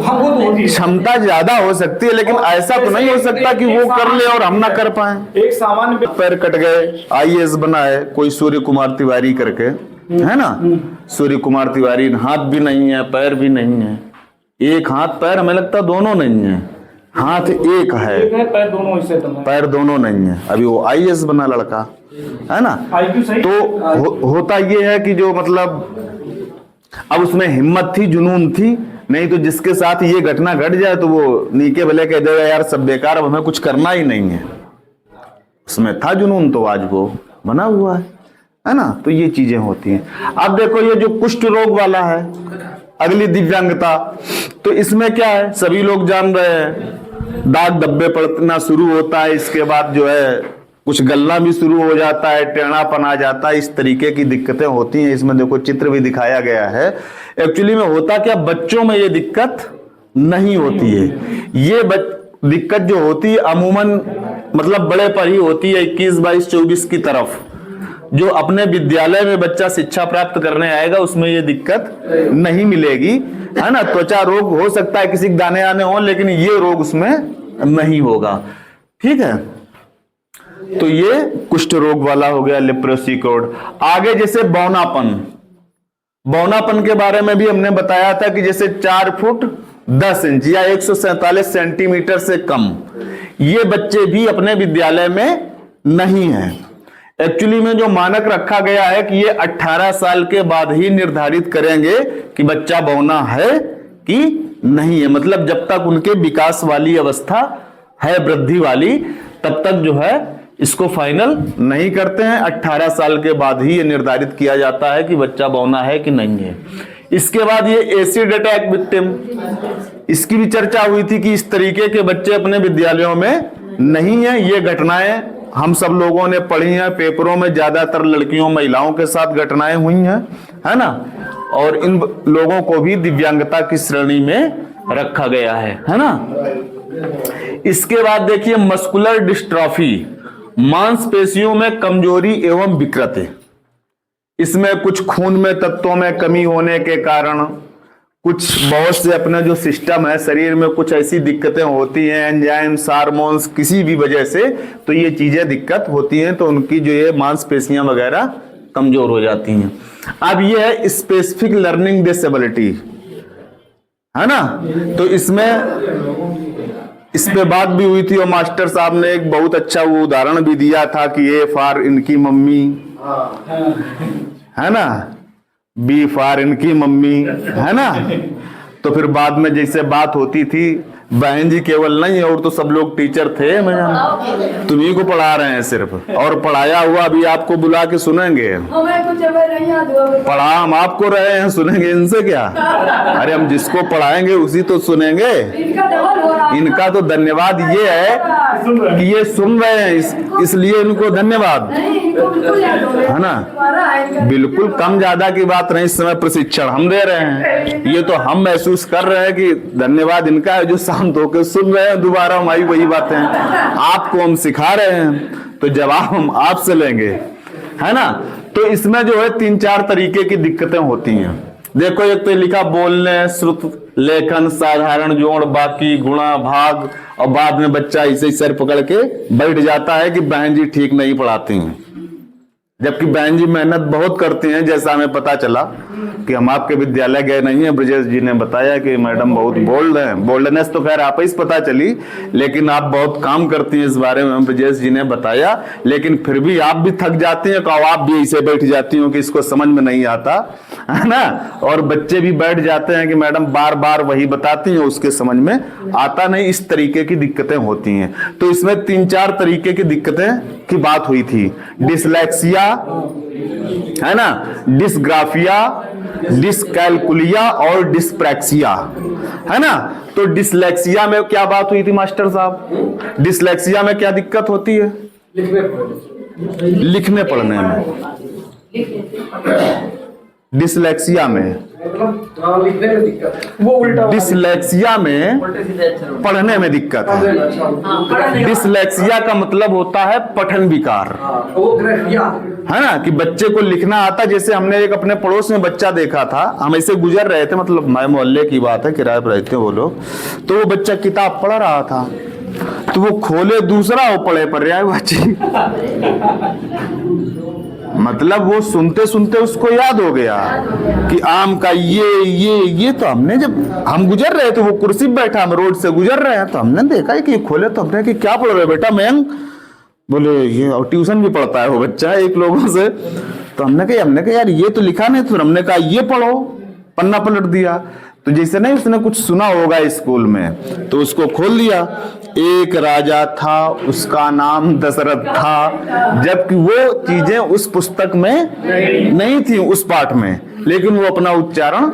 हाँ वो तो होती है, क्षमता ज्यादा हो सकती है, लेकिन ऐसा तो नहीं हो सकता कि वो कर ले और हम ना कर पाए। एक सामान्य पैर कट गए, आईएएस बना है कोई सूर्य कुमार तिवारी करके, है ना। सूर्य कुमार तिवारी, हाथ भी नहीं है, पैर भी नहीं है, एक हाथ पैर, हमें लगता दोनों नहीं है, हाथ एक है, पैर दोनों इससे पैर दोनों नहीं है, अभी वो आईएएस बना लड़का, है ना। तो होता ये है कि जो मतलब अब उसमें हिम्मत थी, जुनून थी, नहीं तो जिसके साथ ये घटना घट जाए तो वो नीके भले कह देगा यार सब बेकार, अब हमें कुछ करना ही नहीं है। उसमें था जुनून तो आज वो बना हुआ है ना। तो ये चीजें होती हैं। अब देखो ये जो कुष्ठ रोग वाला है, अगली दिव्यांगता, तो इसमें क्या है, सभी लोग जान रहे हैं, दाग धब्बे पड़ना शुरू होता है, इसके बाद जो है कुछ गलना भी शुरू हो जाता है, टेढ़ापन आ जाता है, इस तरीके की दिक्कतें होती हैं। इसमें देखो चित्र भी दिखाया गया है। एक्चुअली में होता क्या, बच्चों में ये दिक्कत नहीं होती है। ये दिक्कत जो होती है अमूमन मतलब बड़े पर ही होती है, 21, 22, 24 की तरफ। जो अपने विद्यालय में बच्चा शिक्षा प्राप्त करने आएगा उसमें ये दिक्कत नहीं मिलेगी, है ना। त्वचा रोग हो सकता है किसी के दाने आने हो, लेकिन ये रोग उसमें नहीं होगा, ठीक है। तो ये कुष्ठ रोग वाला हो गया, लेप्रोसी कोड। आगे जैसे बौनापन, बौनापन के बारे में भी हमने बताया था कि जैसे 4 फुट 10 इंच या 147 सेंटीमीटर से कम ये बच्चे भी अपने विद्यालय में नहीं है। एक्चुअली में जो मानक रखा गया है कि ये 18 साल के बाद ही निर्धारित करेंगे कि बच्चा बौना है कि नहीं है। मतलब जब तक उनके विकास वाली अवस्था है, वृद्धि वाली, तब तक जो है इसको फाइनल नहीं करते हैं। 18 साल के बाद ही ये निर्धारित किया जाता है कि बच्चा बौना है कि नहीं है। इसके बाद ये एसिड अटैक विक्टिम, इसकी भी चर्चा हुई थी कि इस तरीके के बच्चे अपने विद्यालयों में नहीं है। ये घटनाएं हम सब लोगों ने पढ़ी हैं, पेपरों में ज्यादातर लड़कियों महिलाओं के साथ घटनाएं हुई हैं, है ना। और इन लोगों को भी दिव्यांगता की श्रेणी में रखा गया है ना। इसके बाद देखिए मस्कुलर डिस्ट्रॉफी, मांसपेशियों में कमजोरी एवं विकृति। इसमें कुछ खून में तत्वों में कमी होने के कारण कुछ बहुत से अपना जो सिस्टम है शरीर में कुछ ऐसी दिक्कतें होती हैं, एंजाइम्स, हार्मोन्स, किसी भी वजह से तो ये चीजें दिक्कत होती हैं, तो उनकी जो ये मांसपेशियां वगैरह कमजोर हो जाती हैं। अब ये है स्पेसिफिक लर्निंग डिसेबिलिटी, है ना। तो इसमें इस पे बात भी हुई थी और मास्टर साहब ने एक बहुत अच्छा वो उदाहरण भी दिया था कि ए फॉर इनकी मम्मी, है ना, बी फॉर इनकी मम्मी, है ना। तो फिर बाद में जैसे बात होती थी, बहन जी केवल नहीं और तो सब लोग टीचर थे, मैं जान तुम्ही को पढ़ा रहे हैं सिर्फ, और पढ़ाया हुआ अभी आपको बुला के सुनेंगे, पढ़ा हम आपको रहे हैं, सुनेंगे इनसे क्या? अरे हम जिसको पढ़ाएंगे उसी तो सुनेंगे। इनका तो धन्यवाद ये है कि ये सुन रहे हैं, इसलिए इनको धन्यवाद, है ना। बिल्कुल कम ज्यादा की बात नहीं, इस समय प्रशिक्षण हम दे रहे हैं, ये तो हम महसूस कर रहे हैं कि धन्यवाद इनका है जो शांत होकर सुन रहे हैं। दोबारा हमारी वही बातें आपको हम सिखा रहे हैं, तो जवाब हम आपसे लेंगे, है ना। तो इसमें जो है 3-4 तरीके की दिक्कतें होती हैं। देखो, एक तो लिखा बोलने, श्रुत, लेखन, साधारण, जोड़, बाकी, गुणा, भाग, और बाद में बच्चा इसे सर पकड़ के बैठ जाता है कि बहन जी ठीक नहीं पढ़ाती हैं, जबकि बहन जी मेहनत बहुत करती हैं। जैसा हमें पता चला कि हम आपके विद्यालय गए नहीं हैं, ब्रजेश जी ने बताया कि मैडम बहुत बोल्ड हैं। बोल्डनेस तो खैर आप ही पता चली, लेकिन आप बहुत काम करती हैं, इस बारे में ब्रजेश जी ने बताया। लेकिन फिर भी आप भी थक जाती हैं, कहो आप भी ऐसे बैठ जाती हो कि इसको समझ में नहीं आता, है ना। और बच्चे भी बैठ जाते हैं कि मैडम बार बार वही बताती हैं, उसके समझ में आता नहीं। इस तरीके की दिक्कतें होती हैं। तो इसमें 3-4 तरीके की दिक्कतें की बात हुई थी। डिसलेक्सिया, है ना, डिसग्राफिया, डिसकैलकुलिया और डिस्प्रैक्सिया, है ना। तो डिसलेक्सिया में क्या बात हुई थी मास्टर साहब? डिसलेक्सिया में क्या दिक्कत होती है? लिखने पढ़ने में। डिसलेक्सिया में, लिखने में दिक्कत है, वो उल्टा डिसलेक्सिया में पढ़ने में दिक्कत है। डिसलेक्सिया का मतलब होता है पठन विकार, वो ग्राफिया है ना, कि बच्चे को लिखना आता। जैसे हमने एक अपने पड़ोस में बच्चा देखा था, हम ऐसे गुजर रहे थे, मतलब मैं मोहल्ले की बात है, किराए पर रहते हैं वो लोग, तो वो बच्चा किताब पढ़ रहा था, तो वो खोले दूसरा, वो पढ़े पर रहा है बच्ची। मतलब वो सुनते सुनते उसको याद हो गया कि आम का ये तो हमने, जब हम गुजर रहे थे, वो कुर्सी पर बैठा, हम रोड से गुजर रहे हैं, तो हमने देखा है कि ये खोले, तो हमने कि क्या पढ़ रहे बेटा? मैं बोले ये, और ट्यूशन भी पढ़ता है वो बच्चा एक लोगों से। तो हमने कहा यार ये तो लिखा नहीं, तो हमने कहा ये पढ़ो, पन्ना पलट दिया। तो जैसे नहीं उसने कुछ सुना होगा स्कूल में, तो उसको खोल लिया। एक राजा था, उसका नाम दशरथ था, जबकि वो चीजें उस पुस्तक में नहीं थी, उस पाठ में, लेकिन वो अपना उच्चारण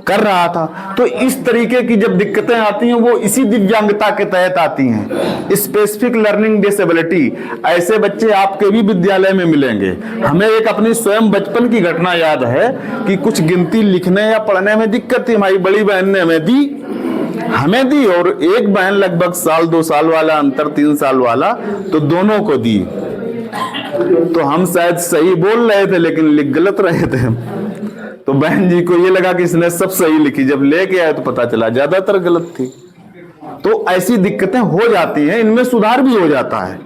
कर रहा था। तो इस तरीके की जब दिक्कतें आती हैं, वो इसी दिव्यांगता के तहत आती हैं, स्पेसिफिक लर्निंग डिसेबिलिटी। ऐसे बच्चे आपके भी विद्यालय में मिलेंगे। हमें एक अपनी स्वयं बचपन की घटना याद है कि कुछ गिनती लिखने या पढ़ने में दिक्कत थी, हमारी बड़ी बहन ने हमें दी, और एक बहन लगभग 1-2 साल वाला अंतर, 3 साल वाला, तो दोनों को दी। तो हम शायद सही बोल रहे थे, लेकिन लिख गलत रहे थे। तो बहन जी को ये लगा कि इसने सब सही लिखी, जब लेके आए तो पता चला ज्यादातर गलत थी। तो ऐसी दिक्कतें हो जाती हैं, इनमें सुधार भी हो जाता है।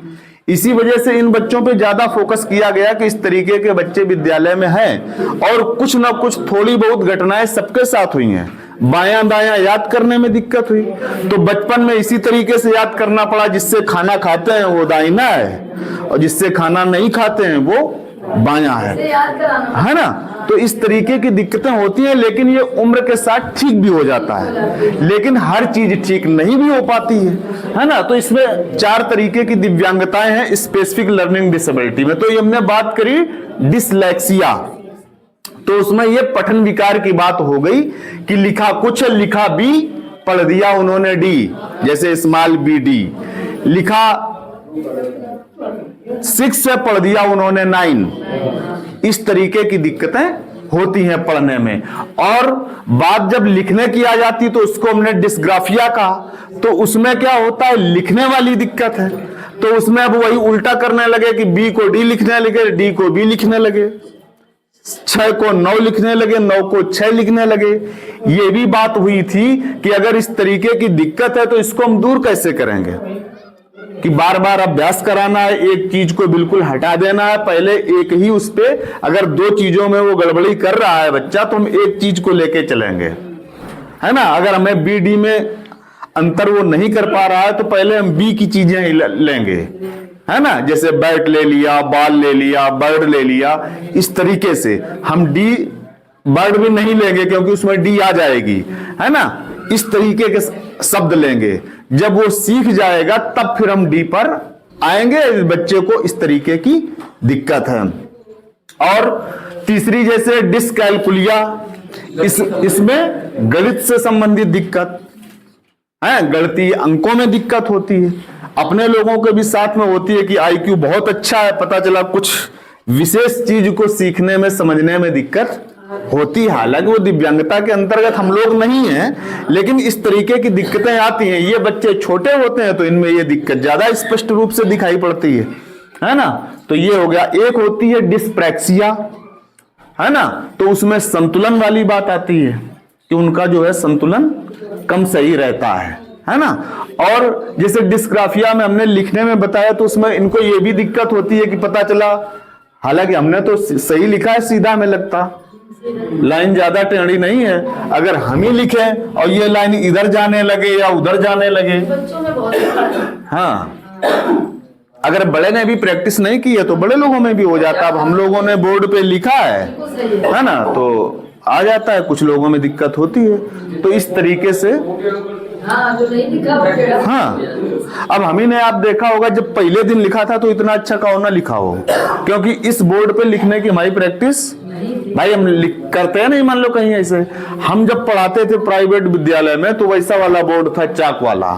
इसी वजह से इन बच्चों पे ज्यादा फोकस किया गया कि इस तरीके के बच्चे विद्यालय में हैं, और कुछ ना कुछ थोड़ी बहुत घटनाएं सबके साथ हुई हैं। बायां दायां याद करने में दिक्कत हुई, तो बचपन में इसी तरीके से याद करना पड़ा, जिससे खाना खाते हैं वो दाहिना है, और जिससे खाना नहीं खाते हैं वो बायां है ना। तो इस तरीके की दिक्कतें होती हैं, लेकिन ये उम्र के साथ ठीक भी हो जाता है, लेकिन हर चीज ठीक नहीं भी हो पाती है ना। तो इसमें 4 तरीके की दिव्यांगताएं हैं स्पेसिफिक लर्निंग डिसेबिलिटी में। तो ये हमने बात करी डिसलेक्सिया, तो उसमें ये पठन विकार की बात हो गई कि लिखा कुछ, लिखा बी, पढ़ दिया उन्होंने डी, जैसे स्मॉल बी डी। लिखा 6 से पढ़ दिया उन्होंने 9। इस तरीके की दिक्कतें होती हैं पढ़ने में। और बात जब लिखने की आ जाती तो उसको हमने डिस्ग्राफिया कहा। तो उसमें क्या होता है, लिखने वाली दिक्कत है, तो उसमें अब वही उल्टा करने लगे कि बी को डी लिखने लगे, डी को बी लिखने लगे, 6 को 9 लिखने लगे, 9 को 6 लिखने लगे। ये भी बात हुई थी कि अगर इस तरीके की दिक्कत है तो इसको हम दूर कैसे करेंगे, कि बार बार अभ्यास कराना है, एक चीज को बिल्कुल हटा देना है। पहले एक ही उस पे, अगर 2 चीजों में वो गड़बड़ी कर रहा है बच्चा, तो हम एक चीज को लेके चलेंगे, है ना। अगर हमें बी डी में अंतर वो नहीं कर पा रहा है, तो पहले हम बी की चीजें लेंगे, है ना। जैसे बैट ले लिया, बॉल ले लिया, बर्ड ले लिया, इस तरीके से हम डी बर्ड भी नहीं लेंगे क्योंकि उसमें डी आ जाएगी, है ना, इस तरीके के शब्द लेंगे। जब वो सीख जाएगा तब फिर हम डी पर आएंगे। इस बच्चे को इस तरीके की दिक्कत है। और तीसरी जैसे डिसकैलकुलिया, इसमें गणित से संबंधित दिक्कत है, गणितीय अंकों में दिक्कत होती है। अपने लोगों के भी साथ में होती है कि आईक्यू बहुत अच्छा है, पता चला कुछ विशेष चीज को सीखने में समझने में दिक्कत होती है। हालांकि वो दिव्यांगता के अंतर्गत हम लोग नहीं हैं, लेकिन इस तरीके की दिक्कतें आती हैं। ये बच्चे छोटे होते हैं तो इनमें ये दिक्कत ज्यादा स्पष्ट रूप से दिखाई पड़ती है ना। तो ये हो गया। एक होती है डिस्प्रैक्सिया, है ना, तो उसमें संतुलन वाली बात आती है कि उनका जो है संतुलन कम सही रहता है ना। और जैसे डिस्ग्राफिया में हमने लिखने में बताया तो उसमें इनको ये भी दिक्कत होती है कि पता चला, हालांकि हमने तो सही लिखा है, सीधा में लगता, लाइन ज्यादा टेढ़ी नहीं है। अगर हम ही लिखें और ये लाइन इधर जाने लगे या उधर जाने लगे, हाँ, अगर बड़े ने भी प्रैक्टिस नहीं की है तो बड़े लोगों में भी हो जाता। अब हम लोगों ने बोर्ड पे लिखा है ना, तो आ जाता है। कुछ लोगों में दिक्कत होती है। तो इस तरीके से हाँ, अब हम ही ने आप देखा होगा जब पहले दिन लिखा था तो इतना अच्छा कहो ना लिखा हो, क्योंकि इस बोर्ड पे लिखने की हमारी प्रैक्टिस भाई हम करते हैं नहीं। मान लो कहीं ऐसे हम जब पढ़ाते थे प्राइवेट विद्यालय में तो वैसा वाला बोर्ड था, चाक वाला,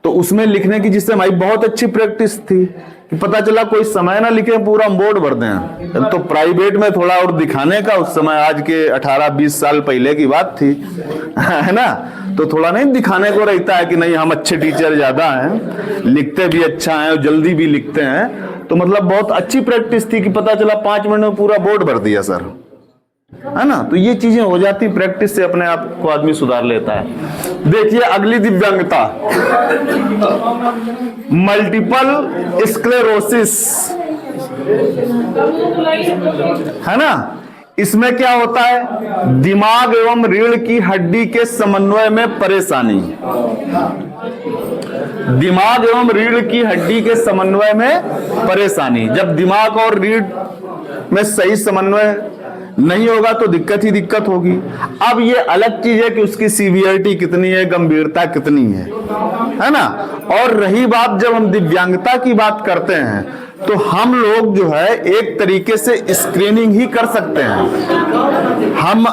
तो उसमें लिखने की जिससे हमारी बहुत अच्छी प्रैक्टिस थी कि पता चला कोई समय ना लिखे पूरा बोर्ड भर दें। तो प्राइवेट में थोड़ा और दिखाने का, उस समय आज के 18-20 साल पहले की बात थी, है ना, तो थोड़ा नहीं दिखाने को रहता है कि नहीं हम अच्छे टीचर ज्यादा हैं, लिखते भी अच्छा है और जल्दी भी लिखते हैं। तो मतलब बहुत अच्छी प्रैक्टिस थी कि पता चला 5 मिनट में पूरा बोर्ड भर दिया सर, है ना। तो ये चीजें हो जाती, प्रैक्टिस से अपने आप को आदमी सुधार लेता है। देखिए अगली दिव्यांगता, मल्टीपल स्क्लेरोसिस, है ना। इसमें क्या होता है, दिमाग एवं रीढ़ की हड्डी के समन्वय में परेशानी। दिमाग एवं रीढ़ की हड्डी के समन्वय में परेशानी। जब दिमाग और रीढ़ में सही समन्वय नहीं होगा तो दिक्कत ही दिक्कत होगी। अब ये अलग चीज है कि उसकी सीवियरिटी कितनी है, गंभीरता कितनी है ना। और रही बात जब हम दिव्यांगता की बात करते हैं तो हम लोग जो है एक तरीके से स्क्रीनिंग ही कर सकते हैं।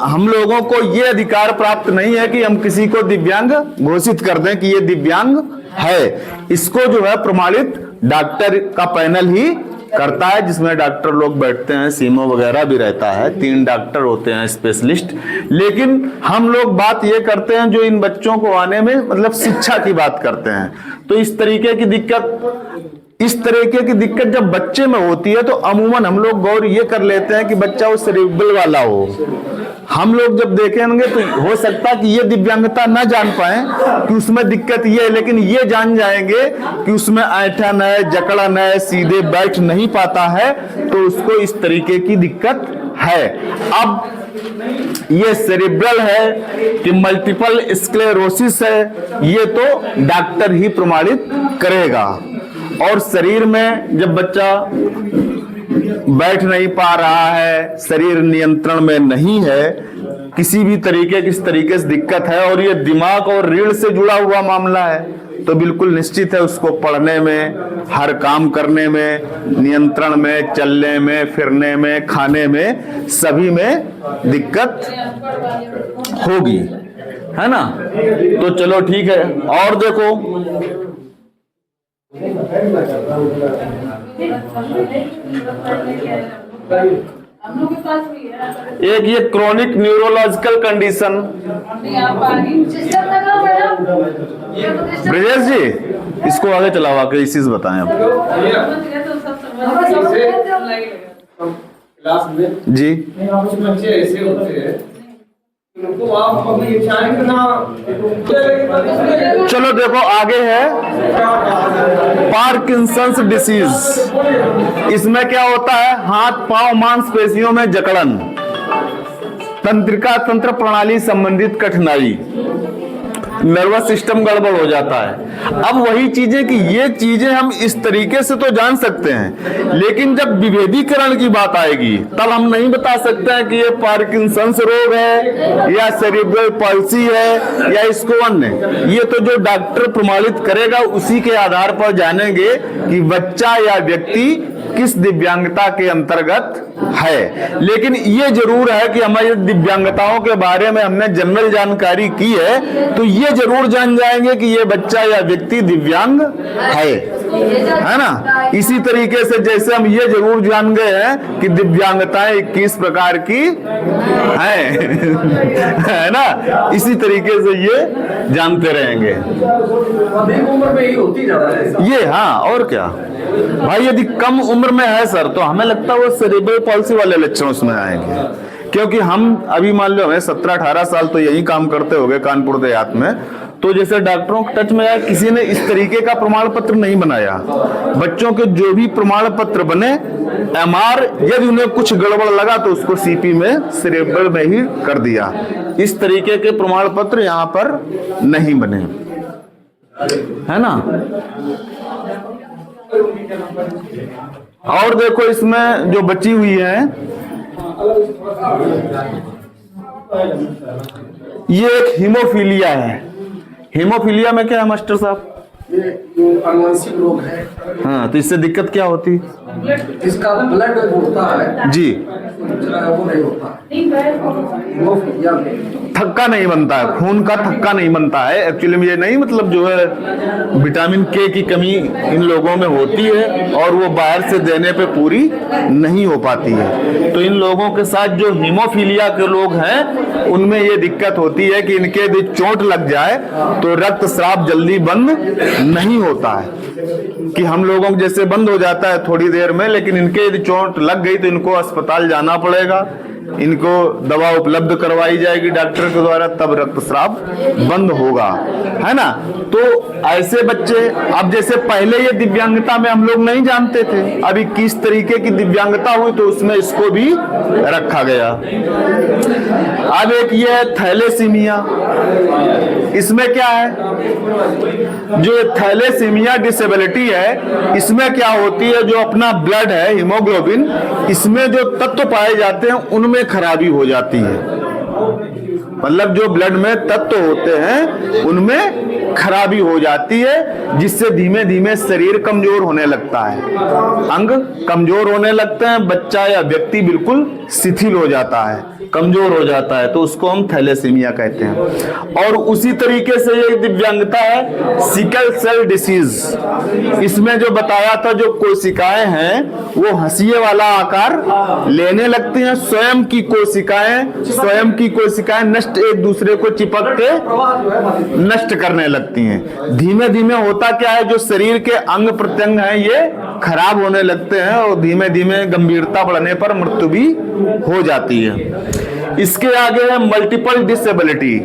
हम लोगों को ये अधिकार प्राप्त नहीं है कि हम किसी को दिव्यांग घोषित कर दें कि ये दिव्यांग है। इसको जो है प्रमाणित डॉक्टर का पैनल ही करता है, जिसमें डॉक्टर लोग बैठते हैं, सीमो वगैरह भी रहता है, 3 डॉक्टर होते हैं स्पेशलिस्ट। लेकिन हम लोग बात ये करते हैं जो इन बच्चों को आने में मतलब शिक्षा की बात करते हैं। तो इस तरीके की दिक्कत जब बच्चे में होती है तो अमूमन हम लोग गौर ये कर लेते हैं कि बच्चा वो सेरेब्रल वाला हो। हम लोग जब देखेंगे तो हो सकता है कि ये दिव्यांगता ना जान पाए कि उसमें दिक्कत ये है, लेकिन ये जान जाएंगे कि उसमें ऐंठन है, जकड़न है, सीधे बैठ नहीं पाता है, तो उसको इस तरीके की दिक्कत है। अब ये सेरेब्रल है कि मल्टीपल स्क्लेरोसिस है, ये तो डॉक्टर ही प्रमाणित करेगा। और शरीर में जब बच्चा बैठ नहीं पा रहा है, शरीर नियंत्रण में नहीं है, किसी भी तरीके से दिक्कत है और ये दिमाग और रीढ़ से जुड़ा हुआ मामला है, तो बिल्कुल निश्चित है उसको पढ़ने में, हर काम करने में, नियंत्रण में, चलने में, फिरने में, खाने में, सभी में दिक्कत होगी, है ना। तो चलो ठीक है। और देखो एक ये क्रोनिक न्यूरोलॉजिकल कंडीशन। ब्रजेश जी इसको आगे चलाओ, आगे इसी से बताएं आप जी। बच्चे ऐसे होते हैं, चलो देखो आगे है पार्किंसंस डिसीज। इसमें क्या होता है, हाथ पांव मांसपेशियों में जकड़न, तंत्रिका तंत्र प्रणाली संबंधित कठिनाई। नर्वस सिस्टम गड़बड़ हो जाता है। अब वही चीजें कि ये चीजें हम इस तरीके से तो जान सकते हैं, लेकिन जब विभेदीकरण की बात आएगी तब हम नहीं बता सकते हैं कि ये पार्किंसंस रोग है या सेरिब्रल पॉल्सी है या इसको अन्य। ये तो जो डॉक्टर प्रमाणित करेगा उसी के आधार पर जानेंगे कि बच्चा या व्यक्ति किस दिव्यांगता के अंतर्गत है। लेकिन ये जरूर है कि हमारी दिव्यांगताओं के बारे में हमने जनरल जानकारी की है तो ये जरूर जान जाएंगे कि ये बच्चा या व्यक्ति दिव्यांग है ना। इसी तरीके से जैसे हम ये जरूर जान गए हैं कि दिव्यांगताएं 21 प्रकार की हैं है ना, इसी तरीके से ये जानते रहेंगे। अधिक उम्र में ही होती ज्यादा है ये हाँ, और क्या भाई, यदि कम उम्र में है सर तो हमें लगता है वो सेरिब्रल पॉल्सी वाले लक्षण उसमें आएंगे, क्योंकि हम अभी मान लो हमें 17-18 साल तो यही काम करते होंगे कानपुर देहात में, तो जैसे डॉक्टरों के टच में आया किसी ने इस तरीके का प्रमाण पत्र नहीं बनाया। बच्चों के जो भी प्रमाण पत्र बने एमआर, यदि उन्हें कुछ गड़बड़ लगा तो उसको सीपी में सेरेब्रल में ही कर दिया। इस तरीके के प्रमाण पत्र यहाँ पर नहीं बने, है ना। और देखो इसमें जो बची हुई है ये एक हीमोफीलिया है। हीमोफीलिया में क्या है मास्टर साहब? ये अनुवांशिक रोग है। हाँ, तो इससे दिक्कत क्या होती? इसका ब्लड होता है जी, वो नहीं होता, हीमोफीलिया में थक्का नहीं बनता है, खून का थक्का नहीं बनता है। एक्चुअली में ये नहीं, मतलब जो है विटामिन के की कमी इन लोगों में होती है और वो बाहर से देने पे पूरी नहीं हो पाती है। तो इन लोगों के साथ जो हीमोफीलिया के लोग हैं उनमें ये दिक्कत होती है कि इनके यदि चोट लग जाए तो रक्तस्राव जल्दी बंद नहीं होता है, कि हम लोगों को जैसे बंद हो जाता है थोड़ी देर में, लेकिन इनके यदि चोट लग गई तो इनको अस्पताल जाना पड़ेगा, इनको दवा उपलब्ध करवाई जाएगी डॉक्टर के द्वारा, तब रक्तस्राव बंद होगा, है ना। तो ऐसे बच्चे, अब जैसे पहले ये दिव्यांगता में हम लोग नहीं जानते थे, अभी किस तरीके की दिव्यांगता हुई तो उसमें इसको भी रखा गया। अब एक ये है थैलेसीमिया। इसमें क्या है, जो थैलेसीमिया डिसेबिलिटी है इसमें क्या होती है, जो अपना ब्लड है हीमोग्लोबिन, इसमें जो तत्व पाए जाते हैं उनमें खराबी हो जाती है। मतलब जो ब्लड में तत्व होते हैं उनमें खराबी हो जाती है, जिससे धीमे धीमे शरीर कमजोर होने लगता है, अंग कमजोर होने लगते हैं, बच्चा या व्यक्ति बिल्कुल शिथिल हो जाता है, कमजोर हो जाता है, तो उसको हम थैलेसीमिया कहते हैं। और उसी तरीके से ये दिव्यांगता है सिकल सेल डिसीज। इसमें जो बताया था, जो कोशिकाएं हैं वो हंसिए वाला आकार लेने लगती हैं, स्वयं की कोशिकाएं नष्ट, एक दूसरे को चिपक के नष्ट करने लगती हैं। धीमे धीमे होता क्या है, जो शरीर के अंग प्रत्यंग हैं ये खराब होने लगते हैं और धीमे धीमे गंभीरता बढ़ने पर मृत्यु भी हो जाती है। इसके आगे है मल्टीपल डिसेबिलिटी।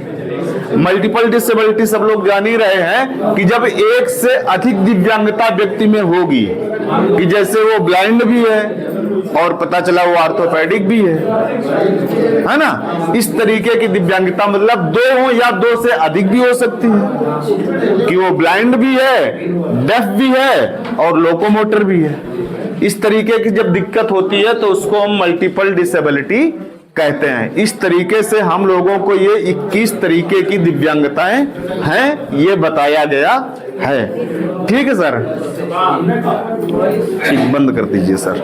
मल्टीपल डिसेबिलिटी सब लोग जान ही रहे हैं कि जब एक से अधिक दिव्यांगता व्यक्ति में होगी, कि जैसे वो ब्लाइंड भी है और पता चला वो ऑर्थोपेडिक भी है ना। इस तरीके की दिव्यांगता मतलब दो हो या दो से अधिक भी हो सकती है, कि वो ब्लाइंड भी है, डेफ भी है और लोकोमोटर भी है। इस तरीके की जब दिक्कत होती है तो उसको हम मल्टीपल डिसेबिलिटी कहते हैं। इस तरीके से हम लोगों को ये 21 तरीके की दिव्यांगताएं हैं ये बताया गया है। ठीक है सर, ठीक, बंद कर दीजिए सर।